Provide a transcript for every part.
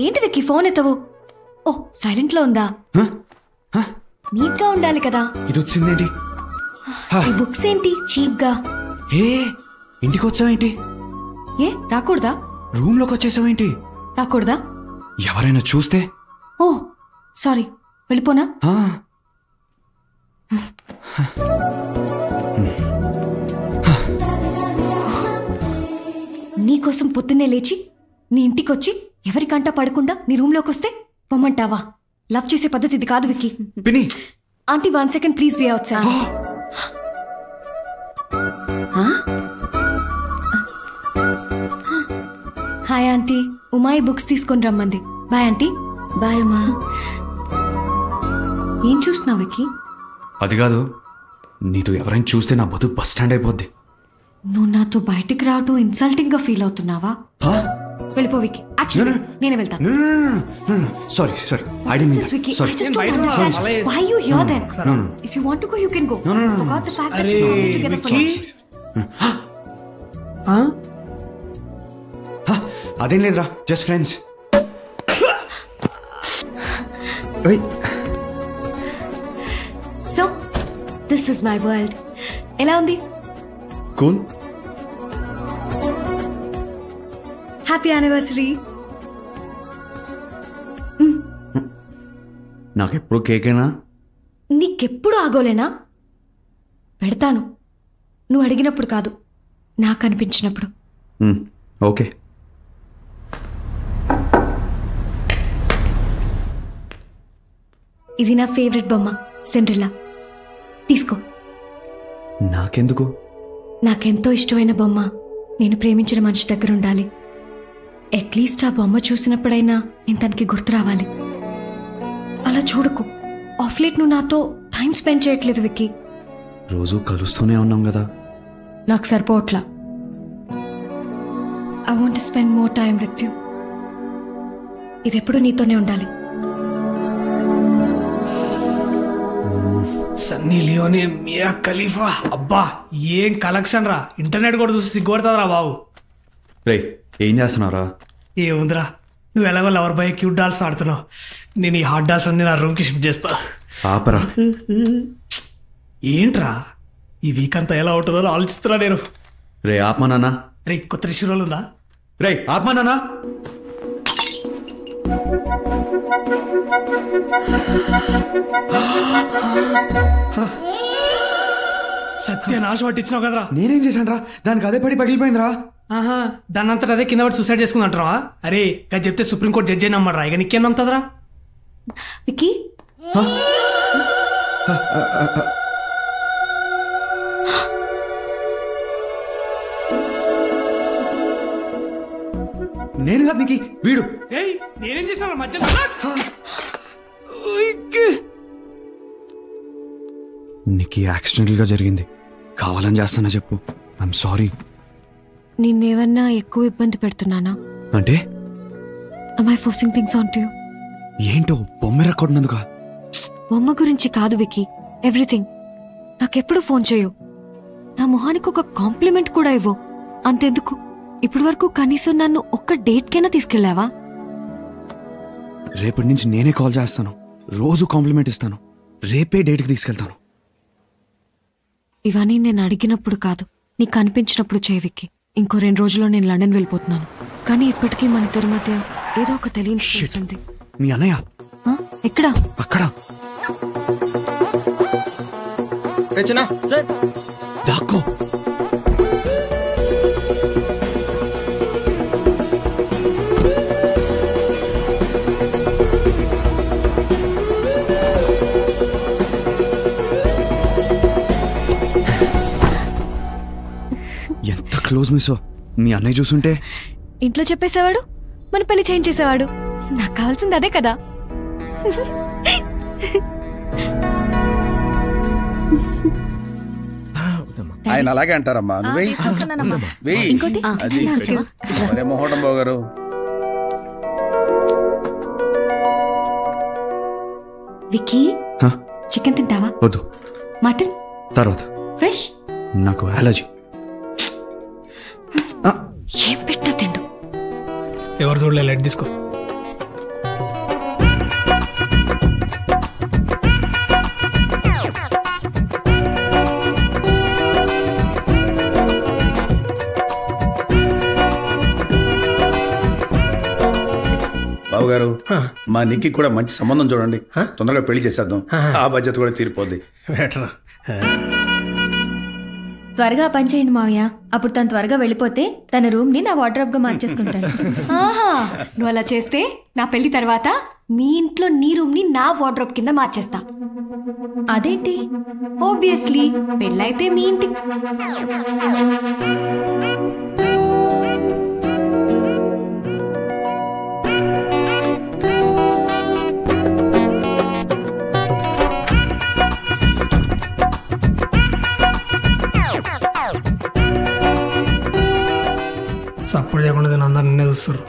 ఏంటి విక్కీ ఫోన్ ఎత్తవు? ఓ సైలెంట్ లో ఉందా? నీట్ గా ఉండాలి కదా. ఇది వచ్చిందేంటి? ఈ బుక్స్ ఏంటి చీప్ గా? ఇంటికి వచ్చావేంటి? ఏ రాకూడదా? రూమ్ లోకి వచ్చేసావేంటి? రాకూడదా? ఎవరైనా చూస్తే? ఓ సారీ, వెళ్ళిపోనా? నీకోసం పొద్దున్నే లేచి నీ ఇంటికొచ్చి ఎవరికంటా పడకుండా నీ రూమ్ లోకి వస్తే పొమ్మంటావా? లవ్ చేసే పద్ధతి ఇది కాదు విక్కీ. పిన్ని aunty 1 second please be outside. Hi aunty, ఉమాయి బుక్స్ తీసుకొని రమ్మంది. Bye aunty. బాయ్ అమ్మా. ఏం చూస్తున్నావు విక్కీ? అది కాదు, నీతో ఎవరైనా చూస్తే నా బతుకు బస్ స్టాండ్ అయిపోద్ది. నువ్వు నాతో బయటికి రావటం ఇన్సల్టింగ్ గా ఫీల్ అవుతున్నావా? వెళ్ళిపో విక్కీ. యాక్చువల్లీ నేనే వెళ్తాను. Sorry I didn't mean Vicky, sorry. I just don't understand why you here then. If you want to go, you can go. Forgot the fact that we were together for lunch. అదేం లేదురా, just friends. So, this is my world. ఎలా ఉంది? Cool. Happy anniversary. నాకెప్పుడు కేకేనా? నీకెప్పుడు ఆగోలేనా? పెడతాను, నువ్వు అడిగినప్పుడు కాదు, నాకు అనిపించినప్పుడు. ఓకే. ఇది నా ఫేవరెట్ బొమ్మ, సిండ్రెల్లా. తీసుకో. నాకెందుకు? నాకెంతో ఇష్టమైన బొమ్మ నేను ప్రేమించిన మనిషి దగ్గర ఉండాలి. అట్లీస్ట్ ఆ బొమ్మ చూసినప్పుడైనా నేను తనకి గుర్తు రావాలి. అలా చూడకు. ఆఫ్ లేట్ నువ్వు నాతో టైం స్పెండ్ చేయట్లేదు విక్కీ. రోజు కలుస్తూనే ఉన్నాం కదా. నాకు సరిపోవట్లా. I want to spend more time with you. ఇది ఎప్పుడు నీతోనే ఉండాలి. సన్నీ లియోనీ, మియా ఖలీఫా, అబ్బా ఏం కలెక్షన్ రా. ఇంటర్నెట్ కూడా చూసి సిగ్గుపడతారా బాబు. రే ఏం చేస్తున్నావురా? ఏముందిరా, నువ్వు ఎలాగో లవర్ బాయ్ క్యూట్ డాల్స్ ఆడుతున్నావు. నేను ఈ హాట్ డాల్స్ అన్ని నా రూమ్కి షిఫ్ట్ చేస్తా. ఆపరా. ఏంట్రా ఈ వీక్ అంతా ఎలా ఉంటుందో ఆలోచిస్తున్నా నేను. రే ఆత్మా నాన్న. రే కొత్త రిషురోలు ఉందా? రే ఆత్మా నాన్న. సత్యనాశ పట్టించినావు కదరా. నేనేం చేశాను రా? దానికి అదే పడి పగిలిపోయిందిరా. ఆహా, దాన్ని అంతటా అదే కింద పడి సూసైడ్ చేసుకుందంటారా? అరే అది చెప్తే సుప్రీంకోర్టు జడ్జి అయినా నమ్మరా? ఇక నీకేం నమ్ముతుందిరా? విక్కీ, నేను కాదు నీకు వీడు. నేనేం చేశాను మధ్య? నీకు యాక్సిడెంటల్ గా జరిగింది. కావాలని చేస్తానా చెప్పు? I'm sorry. నిన్నేమన్నా ఎక్కువ ఇబ్బంది పెడుతున్నానా? అంటే am I forcing things onto you? ఏంటో బొమ్మ రెక్కొట్టినందుక? బొమ్మ గురించి కాదు విక్కీ, ఎవ్రీథింగ్. నాకెప్పుడు ఫోన్ చేయు, నా మొహానికి ఒక కాంప్లిమెంట్ కూడా ఇవ్వు. అంతెందుకు, ఇప్పటి వరకు కనీసం నన్ను ఒక్క డేట్కైనా తీసుకెళ్లావా? రేపటి నుంచి నేనే కాల్ చేస్తాను, రోజు కాంప్లిమెంట్ ఇస్తాను, రేపే డేట్కి తీసుకెళ్తాను. ఇవన్నీ నేను అడిగినప్పుడు కాదు, నీకు అనిపించినప్పుడు చేయి విక్కీ. ఇంకో 2 రోజుల్లో నేను లండన్ వెళ్ళిపోతున్నాను. కానీ ఇప్పటికీ మన ఇద్దరి మధ్య ఏదో ఒక తెలియని స్పేస్ ఉంది. మీ అన్నయ్య ఎక్కడా? అక్కడ. దాక్కో. ఎంత క్లోజ్ మిస్సో. మీ అన్నయ్య చూసుంటే ఇంట్లో చెప్పేసేవాడు, మన పెళ్లి చేయించేసేవాడు. నాకు కావాల్సింది అదే కదా. ఆయన అలాగే అంటారమ్మా. ఇంకోటి మొహటం బాగారు. విక్కీ, చికెన్ తింటావా? వద్దు. మటన్? తర్వాత. ఫిష్? నాకు అలర్జీ. ఏం పెట్టా తిండు. ఎవరు చూడలే, లైట్ తీసుకో. బాబు గారు మా నిక్కి కూడా మంచి సంబంధం చూడండి, తొందరగా పెళ్లి చేసేద్దాం, ఆ బాధ్యత కూడా తీరిపోద్ది. బెటర్. త్వరగా పని చేయండి మావయ్య. అప్పుడు తను త్వరగా వెళ్ళిపోతే తన రూమ్ ని నా వార్డ్రోబ్ గా మార్చేసుకుంటాను. ఆహా, నువ్వు అలా చేస్తే నా పెళ్లి తర్వాత మీ ఇంట్లో నీ రూమ్ ని నా వార్డ్రోబ్ కింద మార్చేస్తా. అదేంటి? ఆబ్వియస్లీ పెళ్ళైతే మీ ఇంటి. సపోర్ట్ చేయకుండా నేను అందరు నిన్నే చూస్తారు.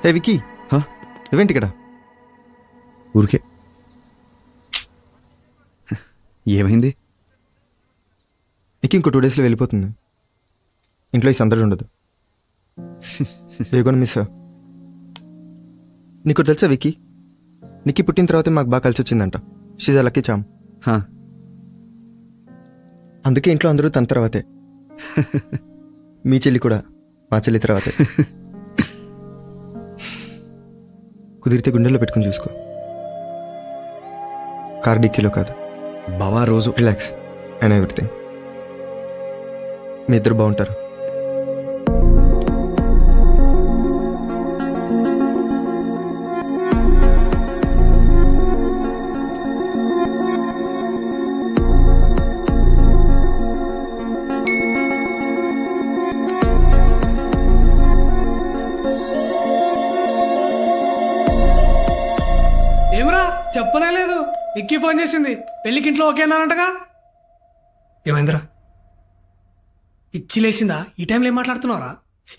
ఏ వికీ, నువ్వేంటి ఇక్కడ? ఊరికే. ఏమైంది? నీకు ఇంకో 2 daysలో వెళ్ళిపోతుంది. ఇంట్లో ఈ సందడి ఉండదు. వేగొని మిస్. నీకు తెలుసా వికీ, నీకు పుట్టిన తర్వాతే మాకు బాగా కలిసి వచ్చిందంట. She's a lucky charm. అందుకే ఇంట్లో అందరూ తన తర్వాతే. మీ చెల్లి కూడా మా చెల్లి తర్వాతే. కుదిరితే గుండెల్లో పెట్టుకుని చూసుకో, కార్ డిక్కీలో కాదు. బావా రోజు రిలాక్స్ అండ్ ఎవ్రీథింగ్. మీ ఇద్దరు బాగుంటారు. ఏమరా చెప్పనే లేదు. నిక్కి ఫోన్ చేసింది, పెళ్లికి ఇంట్లో ఓకే అన్నారంటగా. ఏమైందిరా, పిచ్చి లేచిందా? ఈ టైంలో ఏం మాట్లాడుతున్నారా?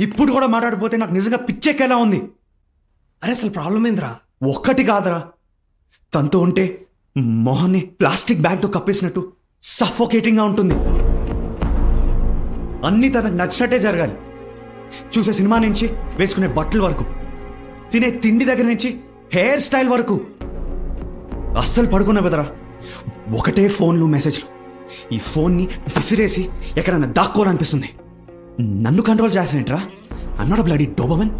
ఇప్పుడు కూడా మాట్లాడిపోతే నాకు నిజంగా పిచ్చెక్కేలా ఉంది. అరే అసలు ప్రాబ్లం ఏందిరా? ఒక్కటి కాదురా, తనతో ఉంటే మొహాన్ని ప్లాస్టిక్ బ్యాగ్తో కప్పేసినట్టు సఫోకేటింగ్గా ఉంటుంది. అన్నీ తనకు నచ్చినట్టే జరగాలి. చూసే సినిమా నుంచి వేసుకునే బట్టల వరకు, తినే తిండి దగ్గర నుంచి హెయిర్ స్టైల్ వరకు. అస్సలు పడుకున్నా కదరా, ఒకటే ఫోన్లు మెసేజ్లు. ఈ ఫోన్ని విసిరేసి ఎక్కడన్నా దాక్కోవాలనిపిస్తుంది. నన్ను కంట్రోల్ చేస్తానేంట్రా? I'm not a bloody Doberman.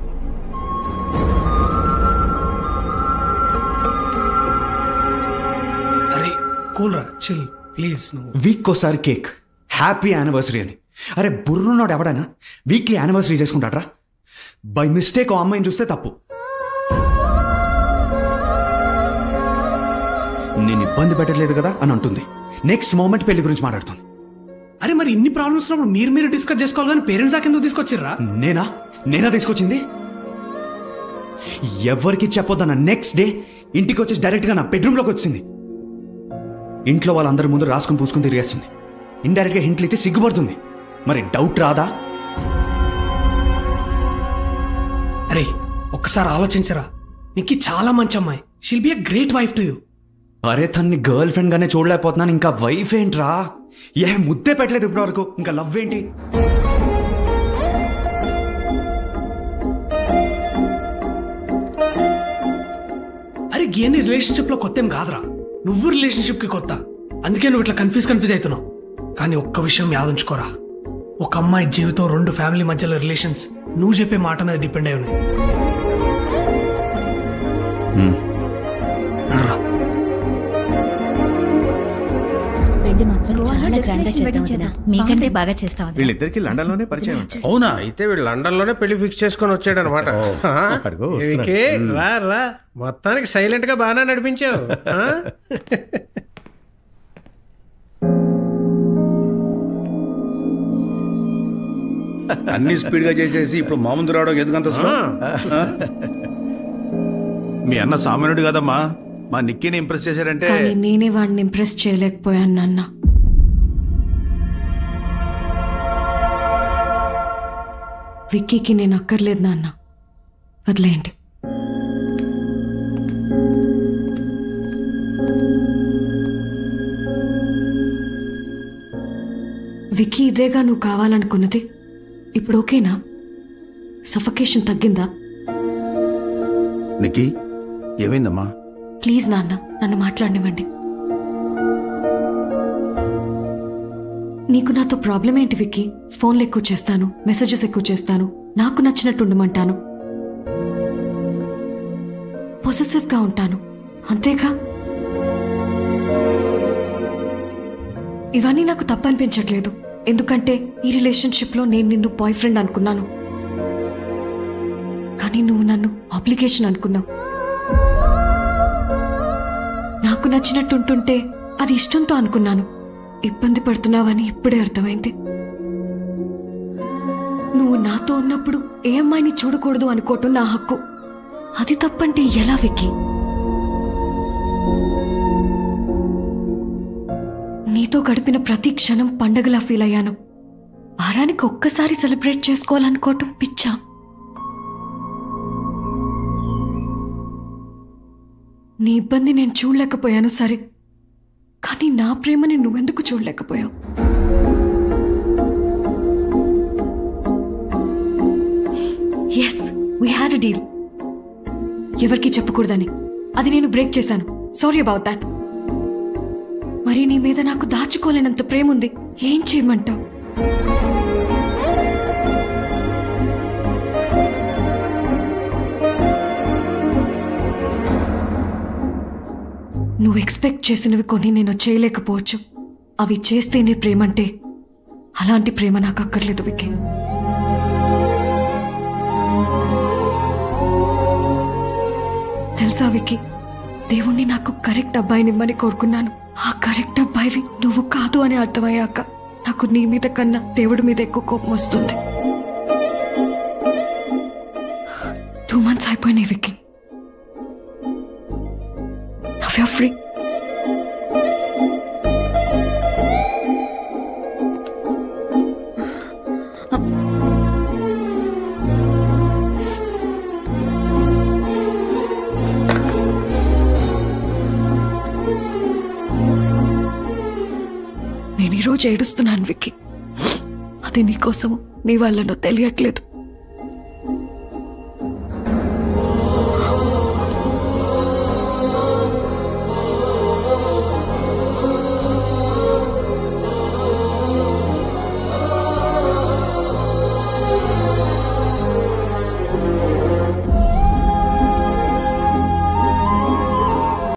అరే కూల్ రా, చిల్ ప్లీజ్. వీక్ ఒకసారి కేక్, హ్యాపీ యానివర్సరీ అని. అరే బుర్రున్నాడు ఎవడైనా వీక్లీ యానివర్సరీ చేసుకుంటాడ్రా? బై మిస్టేక్ ఆ అమ్మాయిని చూస్తే తప్పు. నేను ఇబ్బంది పెట్టలేదు కదా అని అంటుంది. నెక్స్ట్ మూమెంట్ పెళ్లి గురించి మాట్లాడుతుంది. అరే మరి ఇన్ని ప్రాబ్లమ్స్ ఉన్నప్పుడు మీరు డిస్కస్ చేసుకోవాలి కానీ పేరెంట్స్ దాకా ఎందుకు తీసుకొచ్చిర్రా? నేనా తీసుకొచ్చింది? ఎవరికి చెప్పొద్దన్న నెక్స్ట్ డే ఇంటికి వచ్చి డైరెక్ట్గా నా బెడ్రూమ్లోకి వచ్చింది. ఇంట్లో వాళ్ళందరి ముందు రాసుకుని పూసుకుని తిరిగేస్తుంది. ఇండైరెక్ట్గా హింట్లు ఇచ్చి సిగ్గుపడుతుంది. మరి డౌట్ రాదా? అరే ఒక్కసారి ఆలోచించరా, నీకు చాలా మంచి అమ్మాయి. షిల్ B a great wife to you. అరే తన్ని గర్ల్ ఫ్రెండ్ గానే చూడలేకపోతున్నాను, ఇంకా వైఫ్ ఏంట్రా? ముద్దే పెట్టలేదు ఇప్పటి వరకు, ఇంకా లవ్ ఏంటి? అరే గేని రిలేషన్షిప్ లో కొత్త ఏం కాదురా, నువ్వు రిలేషన్షిప్ కి కొత్త. అందుకే నువ్వు ఇట్లా కన్ఫ్యూజ్ అవుతున్నావు. కానీ ఒక్క విషయం యాదుంచుకోరా, ఒక అమ్మాయి జీవితం 2 ఫ్యామిలీ మధ్యలో రిలేషన్స్ నువ్వు చెప్పే మాట మీద డిపెండ్ అయి ఉన్నాయి. పెళ్లి మాత్రం చాలా గ్రాండ్ గా చేద్దాం. మీకంటే బాగా చేస్తాం. వీళ్ళిద్దరికి లండన్ లోనే పరిచయం. అవునా? అయితే వీళ్ళు లండన్ లోనే పెళ్లి ఫిక్స్ చేసుకొని వచ్చాడు అనమాట. రా మొత్తానికి సైలెంట్ గా బాగానే నడిపించావు. అన్ని స్పీడ్ గా చేసేసి ఇప్పుడు మా ముందు రావడం ఎందుకంత స్లో? మీ అన్న సామాన్యుడు కదమ్మా, మా నిక్కీని ఇంప్రెస్ చేశారంటే. కానీ నేనే వాడిని ఇంప్రెస్ చేయలేకపోయాను నాన్న. విక్కీకి నేను అక్కర్లేదు నాన్న, వదిలేయండి. విక్కీ ఇదేగా నువ్వు కావాలనుకున్నది? ఇప్పుడు ఓకేనా? సఫకేషన్ తగ్గిందా? నిక్కీ ఏమైందమ్మా? ప్లీజ్ నాన్న, నన్ను మాట్లాడనివ్వండి. నీకు నాతో ప్రాబ్లం ఏంటి విక్కీ? ఫోన్లు ఎక్కువ చేస్తాను, మెసేజెస్ ఎక్కువ చేస్తాను, నాకు నచ్చినట్టు ఉండమంటాను, పొసెసివ్గా ఉంటాను, అంతేగా? ఇవన్నీ నాకు తప్పనిపించట్లేదు, ఎందుకంటే ఈ రిలేషన్షిప్లో నేను నిన్ను బాయ్ ఫ్రెండ్ అనుకున్నాను, కానీ నువ్వు నన్ను ఆబ్లిగేషన్ అనుకున్నావు. నాకు నచ్చినట్టుంటుంటే అది ఇష్టంతో అనుకున్నాను. ఇబ్బంది పడుతున్నావని ఇప్పుడే అర్థమైంది. నువ్వు నాతో ఉన్నప్పుడు ఏ అమ్మాయిని చూడకూడదు అనుకోవటం నా హక్కు. అది తప్పంటే ఎలా విక్కీ? నీతో గడిపిన ప్రతి క్షణం పండగలా ఫీల్ అయ్యాను. వారానికి ఒక్కసారి సెలబ్రేట్ చేసుకోవాలనుకోవటం పిచ్చా? నీ ఇబ్బంది నేను చూడలేకపోయాను సరే, కానీ నా ప్రేమని నువ్వెందుకు చూడలేకపోయావు? Yes, we had a deal. ఎవరికి చెప్పకూడదని అది నేను బ్రేక్ చేశాను. Sorry about that. మరి నీ మీద నాకు దాచుకోలేనంత ప్రేమ ఉంది. ఏం చేయమంటావు? నువ్వు ఎక్స్పెక్ట్ చేసినవి కొన్ని నేను చేయలేకపోవచ్చు. అవి చేస్తేనే ప్రేమంటే అలాంటి ప్రేమ నాకు అక్కర్లేదు విక్కీ. తెలుసా విక్కీ, దేవుణ్ణి నాకు కరెక్ట్ అబ్బాయినిమ్మని కోరుకున్నాను. ఆ కరెక్ట్ అబ్బాయివి నువ్వు కాదు అని అర్థమయ్యాక నాకు నీ మీద కన్నా దేవుడి మీద ఎక్కువ కోపం వస్తుంది. 2 months అయిపోయినాయి విక్కీ. Now you're free. నేను ఈరోజు ఏడుస్తున్నాను విక్కీ. అది నీకోసము నీ వల్లనో తెలియట్లేదు.